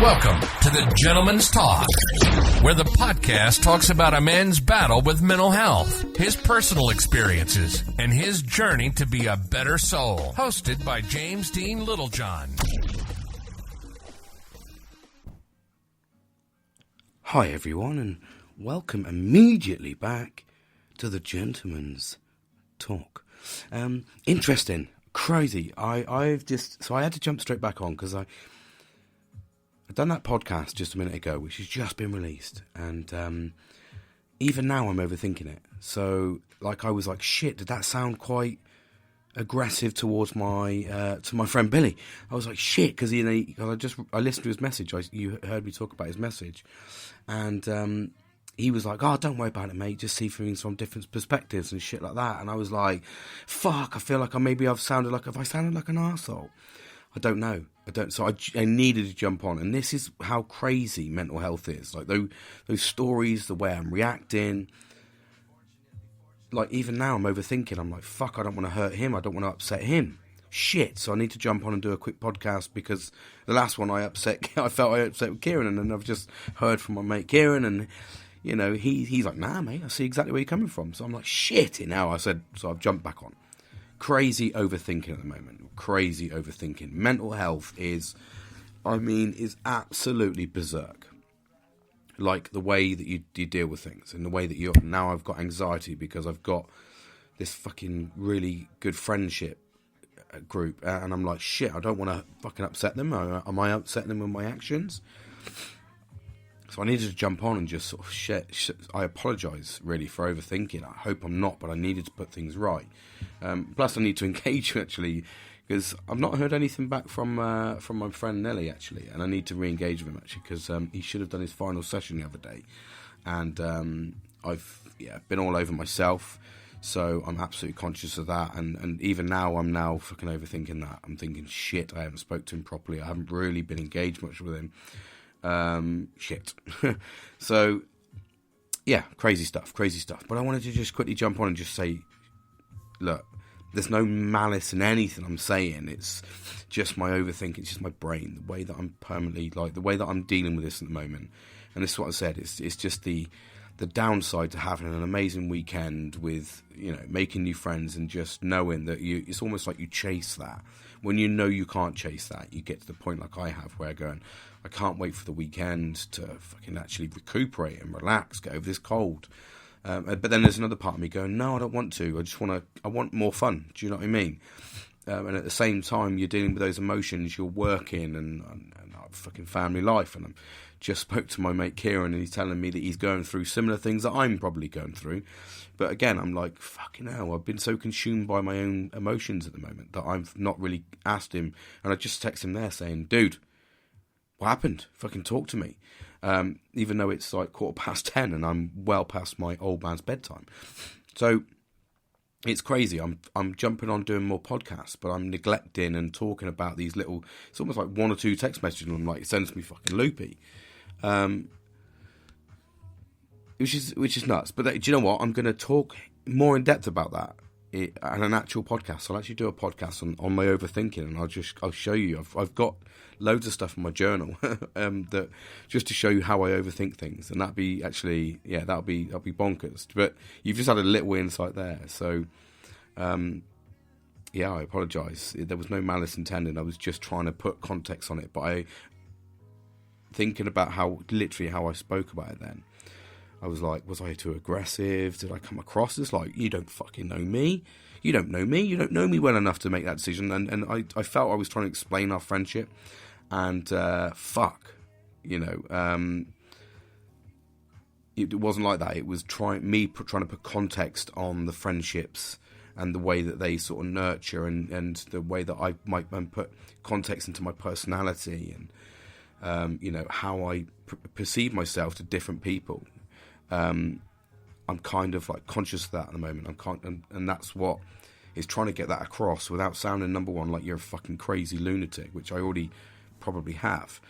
Welcome to the Gentleman's Talk, where the podcast talks about a man's battle with mental health, his personal experiences, and his journey to be a better soul. Hosted by James Dean Littlejohn. Hi everyone, and welcome immediately back to the Gentleman's Talk. Interesting, crazy. I had to jump straight back on because I'd done that podcast just a minute ago, which has just been released, and even now I'm overthinking it. So, I was like, shit, did that sound quite aggressive towards my to my friend Billy? I was like, shit, because I listened to his message. You heard me talk about his message, and he was like, oh, don't worry about it, mate. Just see things from different perspectives and shit like that. And I was like, fuck, I feel like have I sounded like an arsehole? I don't know. So I needed to jump on. And this is how crazy mental health is. Like, those stories, the way I'm reacting. Like, even now I'm overthinking. I'm like, fuck, I don't want to hurt him. I don't want to upset him. Shit. So I need to jump on and do a quick podcast because the last one I felt I upset with Kieran. And then I've just heard from my mate Kieran, and you know, he's like, nah, mate, I see exactly where you're coming from. So I'm like, shit. And now so I've jumped back on. Crazy overthinking at the moment. Crazy overthinking. Mental health is absolutely berserk. Like the way that you deal with things, and the way that now I've got anxiety because I've got this fucking really good friendship group, and I'm like, shit, I don't want to fucking upset them. Am I upsetting them with my actions? So I needed to jump on and just sort of shit. I apologise, really, for overthinking. I hope I'm not, but I needed to put things right. Plus, I need to engage, actually, because I've not heard anything back from my friend Nelly, actually, and I need to re-engage with him, actually, because he should have done his final session the other day. And I've been all over myself, so I'm absolutely conscious of that. And even now, I'm now fucking overthinking that. I'm thinking, shit, I haven't spoke to him properly. I haven't really been engaged much with him. Shit. So, yeah, crazy stuff. But I wanted to just quickly jump on and just say, look, there's no malice in anything I'm saying. It's just my overthinking. It's just my brain, the way that I'm permanently, the way that I'm dealing with this at the moment. And this is what I said. It's just the downside to having an amazing weekend with, making new friends and just knowing that it's almost like you chase that. When you know you can't chase that, you get to the point like I have where I can't wait for the weekend to fucking actually recuperate and relax, get over this cold. But then there's another part of me going, no, I don't want to. I want more fun. Do you know what I mean? And at the same time, you're dealing with those emotions, you're working and fucking family life. And I just spoke to my mate Kieran, and he's telling me that he's going through similar things that I'm probably going through. But again, I'm like, fucking hell, I've been so consumed by my own emotions at the moment that I've not really asked him. And I just text him there saying, dude, what happened? Fucking talk to me. Even though it's like 10:15 and I'm well past my old man's bedtime. So it's crazy. I'm jumping on doing more podcasts, but I'm neglecting and talking about these little, it's almost like one or two text messages, and I'm like, it sends me fucking loopy. Which is nuts. But do you know what? I'm going to talk more in depth about that and an actual podcast. I'll actually do a podcast on my overthinking, and I'll show you. I've got loads of stuff in my journal that just to show you how I overthink things, and that'll be actually that'll be bonkers. But you've just had a little insight there, so I apologise. There was no malice intended. I was just trying to put context on it, but thinking about how I spoke about it then. I was like, was I too aggressive? Did I come across as like, you don't fucking know me? You don't know me? You don't know me well enough to make that decision. And I felt I was trying to explain our friendship. And it wasn't like that. It was trying to put context on the friendships and the way that they sort of nurture and the way that I might put context into my personality and, how I perceive myself to different people. I'm kind of like conscious of that at the moment. And that's what is trying to get that across without sounding, number one, like you're a fucking crazy lunatic, which I already probably have.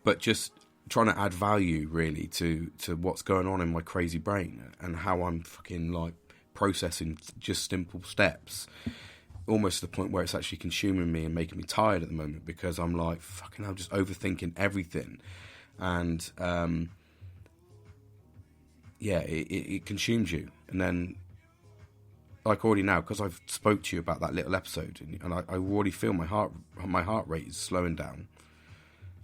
But just trying to add value really to what's going on in my crazy brain and how I'm fucking like processing just simple steps almost to the point where it's actually consuming me and making me tired at the moment, because I'm like, fucking hell, just overthinking everything. And, yeah, it consumes you. And then, like already now, because I've spoke to you about that little episode, and I already feel my heart rate is slowing down.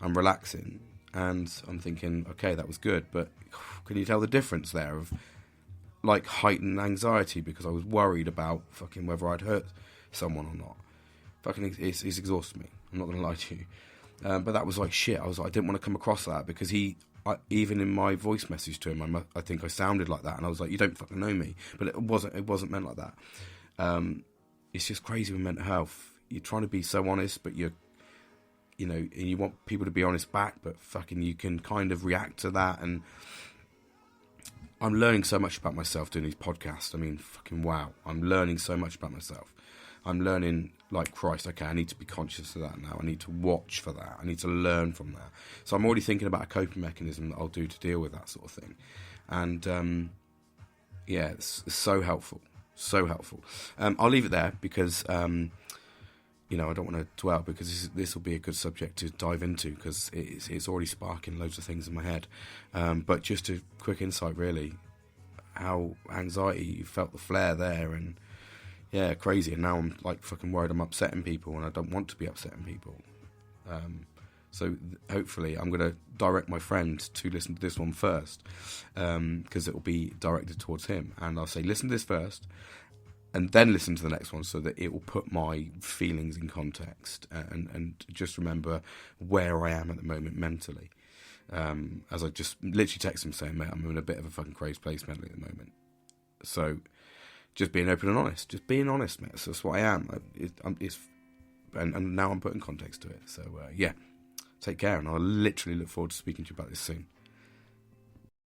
I'm relaxing, and I'm thinking, okay, that was good, but can you tell the difference there of, like, heightened anxiety because I was worried about fucking whether I'd hurt someone or not. Fucking, it's exhausted me. I'm not going to lie to you. But that was like shit. I was like, I didn't want to come across that, because even in my voice message to him, I think I sounded like that, and I was like, you don't fucking know me. But it wasn't meant like that. It's just crazy with mental health. You're trying to be so honest, but you know, and you want people to be honest back, but fucking you can kind of react to that. And I'm learning so much about myself doing these podcasts. I mean, fucking wow. I'm learning so much about myself. I'm learning, like, Christ, okay, I need to be conscious of that now. I need to watch for that. I need to learn from that. So I'm already thinking about a coping mechanism that I'll do to deal with that sort of thing. And, yeah, it's so helpful. So helpful. I'll leave it there because, you know, I don't want to dwell, because this will be a good subject to dive into, because it's already sparking loads of things in my head. But just a quick insight, really, how anxiety, you felt the flare there, and yeah, crazy. And now I'm like fucking worried I'm upsetting people, and I don't want to be upsetting people. So hopefully I'm going to direct my friend to listen to this one first, because it will be directed towards him. And I'll say, listen to this first, and then listen to the next one, so that it will put my feelings in context, and just remember where I am at the moment mentally. As I just literally text him saying, mate, I'm in a bit of a fucking crazy place mentally at the moment. So just being open and honest. Just being honest, mate. That's what I am. And now I'm putting context to it. So, yeah, take care, and I'll literally look forward to speaking to you about this soon.